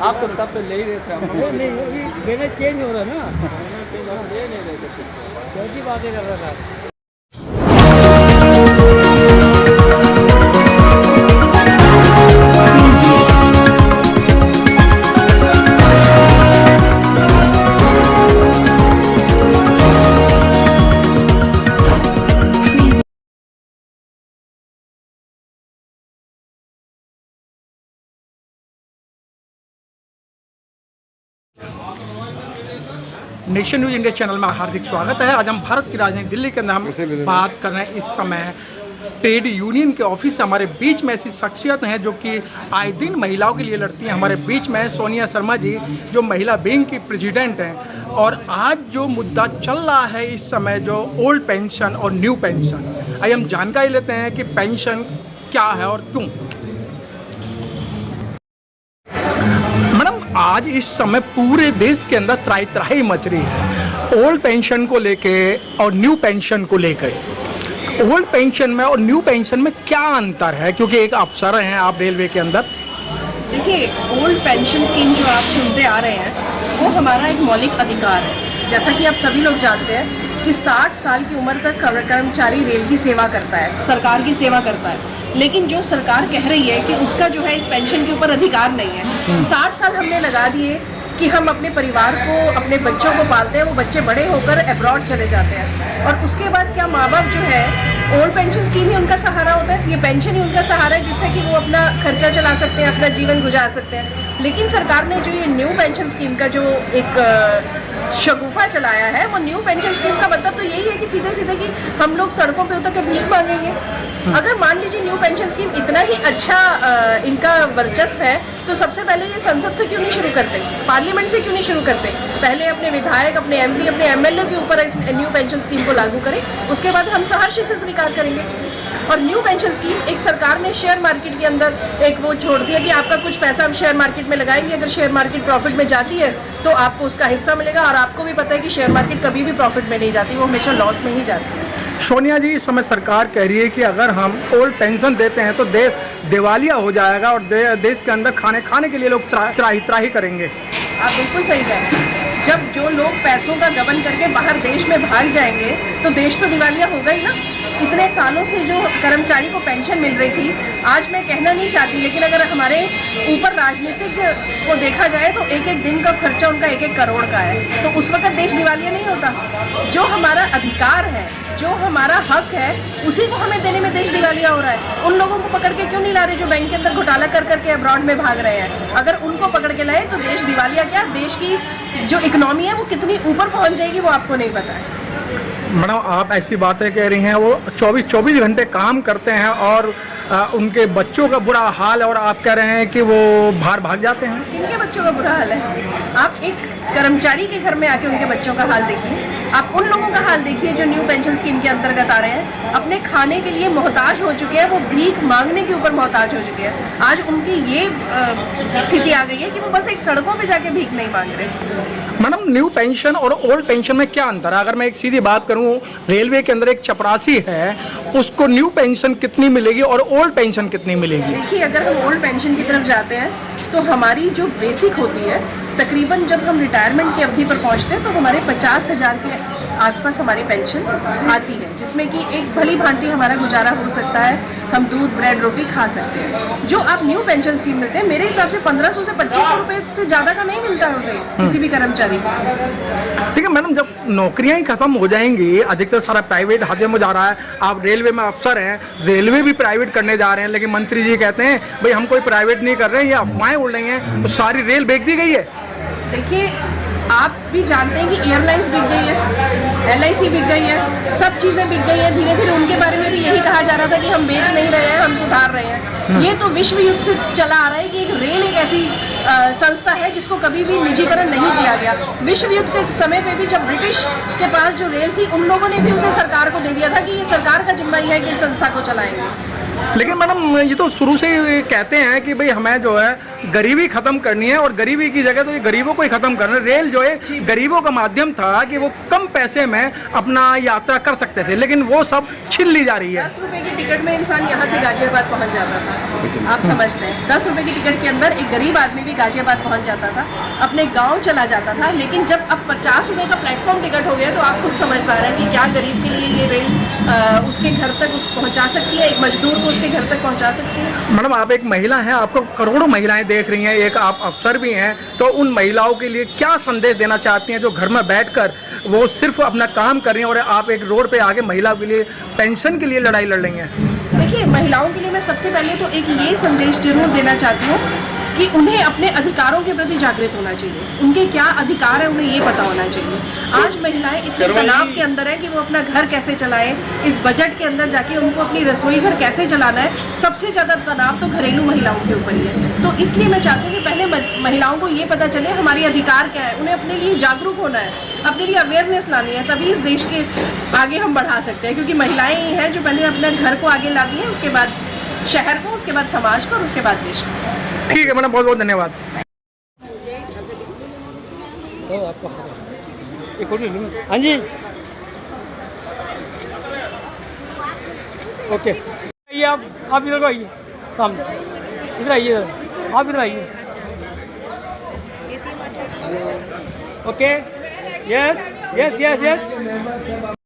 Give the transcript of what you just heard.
आप तो तब से ले ही रहे थे हम नहीं नहीं, ये बैनर चेंज हो रहा है ना, ले नहीं रहे थे। कैसी बातें कर रहा था। नेशन न्यूज़ इंडिया चैनल में हार्दिक स्वागत है। आज हम भारत की राजधानी दिल्ली के अंदर हम बात कर रहे हैं। इस समय ट्रेड यूनियन के ऑफिस से हमारे बीच में ऐसी शख्सियत हैं जो कि आए दिन महिलाओं के लिए लड़ती हैं। हमारे बीच में सोनिया शर्मा जी जो महिला विंग की प्रेसिडेंट हैं। और आज जो मुद्दा चल रहा है इस समय, जो ओल्ड पेंशन और न्यू पेंशन, आइए हम जानकारी लेते हैं कि पेंशन क्या है और क्यों। आज इस समय पूरे देश के अंदर त्राही त्राही मच रही है ओल्ड पेंशन को लेके और न्यू पेंशन को लेकर। ओल्ड पेंशन में और न्यू पेंशन में क्या अंतर है, क्योंकि एक अफसर हैं आप रेलवे के अंदर। देखिए, ओल्ड पेंशन स्कीम जो आप सुनते आ रहे हैं वो हमारा एक मौलिक अधिकार है। जैसा कि आप सभी लोग जानते हैं कि 60 साल की उम्र तक कर्मचारी रेल की सेवा करता है, सरकार की सेवा करता है। लेकिन जो सरकार कह रही है कि उसका जो है इस पेंशन के ऊपर अधिकार नहीं है। 60 साल हमने लगा दिए कि हम अपने परिवार को, अपने बच्चों को पालते हैं, वो बच्चे बड़े होकर अब्रॉड चले जाते हैं और उसके बाद क्या माँ बाप जो है ओल्ड पेंशन स्कीम ही उनका सहारा होता है, ये पेंशन ही उनका सहारा है जिससे कि वो अपना खर्चा चला सकते हैं, अपना जीवन गुजार सकते हैं। लेकिन सरकार ने जो ये न्यू पेंशन स्कीम का जो एक शगुफा चलाया है, वो न्यू पेंशन स्कीम का मतलब तो यही है कि सीधे सीधे कि हम लोग सड़कों पे उतर के भीख मांगेंगे। अगर मान लीजिए न्यू पेंशन स्कीम इतना ही अच्छा इनका वर्चस्व है तो सबसे पहले ये संसद से क्यों नहीं शुरू करते, पार्लियामेंट से क्यों नहीं शुरू करते। पहले अपने विधायक, अपने एमपी, अपने एमएलए के ऊपर इस न्यू पेंशन स्कीम को लागू करें, उसके बाद हम सहर्ष से स्वीकार करेंगे। और न्यू पेंशन स्कीम एक सरकार ने शेयर मार्केट के अंदर एक वो छोड़ दिया कि आपका कुछ पैसा हम शेयर मार्केट में लगाएंगे, अगर शेयर मार्केट प्रॉफिट में जाती है तो आपको उसका हिस्सा मिलेगा। और आपको भी पता है कि शेयर मार्केट कभी भी प्रॉफिट में नहीं जाती, वो हमेशा लॉस में ही जाती है। सोनिया जी, इस समय सरकार कह रही है कि अगर हम ओल्ड पेंशन देते हैं तो देश दिवालिया हो जाएगा और देश के अंदर खाने के लिए लोग त्राही करेंगे। आप बिल्कुल सही कह रहे हैं। जब जो लोग पैसों का गबन करके बाहर देश में भाग जाएंगे तो देश तो दिवालिया होगा ही ना। इतने सालों से जो कर्मचारी को पेंशन मिल रही थी, आज मैं कहना नहीं चाहती लेकिन अगर हमारे ऊपर राजनीतिक को देखा जाए तो एक एक दिन का खर्चा उनका 1-1 करोड़ का है, तो उस वक्त देश दिवालिया नहीं होता। जो हमारा अधिकार है, जो हमारा हक है, उसी को हमें देने में देश दिवालिया हो रहा है। उन लोगों को पकड़ के क्यों नहीं ला रहे जो बैंक के अंदर घोटाला कर करके अब्रॉड में भाग रहे हैं। अगर उनको पकड़ के लाए तो देश दिवालिया क्या, देश की जो इकोनॉमी है वो कितनी ऊपर पहुंच जाएगी वो आपको नहीं पता है। मैडम, आप ऐसी बातें कह रही हैं, वो 24 घंटे काम करते हैं और उनके बच्चों का बुरा हाल है और आप कह रहे हैं कि वो बाहर भाग जाते हैं। किनके बच्चों का बुरा हाल है? आप एक कर्मचारी के घर में आके उनके बच्चों का हाल देखिए। आप उन लोगों का हाल देखिए जो न्यू पेंशन स्कीम के अंतर्गत आ रहे हैं, अपने खाने के लिए मोहताज हो चुके हैं, वो भीख मांगने के ऊपर मोहताज हो चुके हैं। आज उनकी ये स्थिति आ गई है कि वो बस एक सड़कों पे जाके भीख नहीं मांग रहे। मैडम, न्यू पेंशन और ओल्ड पेंशन में क्या अंतर है? अगर मैं एक सीधी बात करूं, रेलवे के अंदर एक चपरासी है, उसको न्यू पेंशन कितनी मिलेगी और ओल्ड पेंशन कितनी मिलेगी? देखिए, अगर हम ओल्ड पेंशन की तरफ जाते हैं तो हमारी जो बेसिक होती है, तकरीबन जब हम रिटायरमेंट की अवधि पर पहुंचते हैं तो हमारे 50,000 के आसपास हमारी पेंशन आती है, जिसमें कि एक भली भांति हमारा गुजारा हो सकता है, हम दूध, ब्रेड, रोटी खा सकते हैं। जो आप न्यू पेंशन स्कीम मिलते हैं, मेरे हिसाब से 1500 से 2500 रुपये से ज़्यादा का नहीं मिलता है उसे किसी भी कर्मचारी को। ठीक है मैडम, जब नौकरियां ही खत्म हो जाएंगी, अधिकतर सारा प्राइवेट हाथों में जा रहा है। आप रेलवे में अफसर हैं, रेलवे भी प्राइवेट करने जा रहे हैं, लेकिन मंत्री जी कहते हैं भाई हम कोई प्राइवेट नहीं कर रहे हैं, ये अफवाहें उड़ रही हैं, तो सारी रेल बेच दी गई है। देखिए, आप भी जानते हैं कि एयरलाइंस बिक गई है, LIC बिक गई है, सब चीज़ें बिक गई हैं। धीरे धीरे उनके बारे में भी यही कहा जा रहा था कि हम बेच नहीं रहे हैं, हम सुधार रहे हैं। ये तो विश्व युद्ध से चला आ रहा है कि एक रेल एक ऐसी संस्था है जिसको कभी भी निजीकरण नहीं किया गया। विश्व युद्ध के समय पे भी जब ब्रिटिश के पास जो रेल थी, उन लोगों ने भी उसे सरकार को दे दिया था कि ये सरकार का जिम्मा ही है कि इस संस्था को चलाएंगे। लेकिन मैडम, ये तो शुरू से ही कहते हैं कि भाई हमें जो है गरीबी खत्म करनी है और गरीबी की जगह तो ये गरीबों को ही खत्म करना है। रेल जो है गरीबों का माध्यम था कि वो कम पैसे में अपना यात्रा कर सकते थे, लेकिन वो सब छीन ली जा रही है। 10 रुपए की टिकट में इंसान यहाँ से गाजियाबाद पहुँच जाता था। आप समझते हैं 10 रुपए की टिकट के अंदर एक गरीब आदमी भी गाजियाबाद पहुँच जाता था, अपने गाँव चला जाता था। लेकिन जब अब 50 रुपए का प्लेटफॉर्म टिकट हो गया तो आप खुद समझदार हैं कि क्या गरीब के लिए ये रेल उसके घर तक पहुँचा सकती है, एक मजदूर को उसके घर तक पहुँचा सकती है। मैडम आप एक महिला हैं, आपको करोड़ों महिलाएं देख रही हैं, एक आप अफसर भी हैं, तो उन महिलाओं के लिए क्या संदेश देना चाहती हैं जो घर में बैठकर वो सिर्फ अपना काम कर रही हैं और आप एक रोड पे आके महिलाओं के लिए पेंशन के लिए लड़ाई लड़ रही हैं? देखिए, महिलाओं के लिए मैं सबसे पहले तो एक ये संदेश जरूर देना चाहती हूँ कि उन्हें अपने अधिकारों के प्रति जागृत होना चाहिए। उनके क्या अधिकार है उन्हें ये पता होना चाहिए। आज महिलाएं इतने तनाव के अंदर है कि वो अपना घर कैसे चलाएं, इस बजट के अंदर जाके उनको अपनी रसोई घर कैसे चलाना है, सबसे ज़्यादा तनाव तो घरेलू महिलाओं के ऊपर ही है। तो इसलिए मैं चाहती हूँ कि पहले महिलाओं को ये पता चले हमारे अधिकार क्या है, उन्हें अपने लिए जागरूक होना है, अपने लिए अवेयरनेस लानी है, तभी इस देश के आगे हम बढ़ा सकते हैं। क्योंकि महिलाएं ही हैं जो पहले अपने घर को आगे लाती हैं, उसके बाद शहर को, उसके बाद समाज को और उसके बाद देश को। ठीक है मैडम, बहुत बहुत धन्यवाद। सर आपको एक फोटो लूँ। हाँ जी, ओके आइए आप इधर को आइए, सामने इधर आइए, आप इधर आइए। Okay, yes yes yes yes.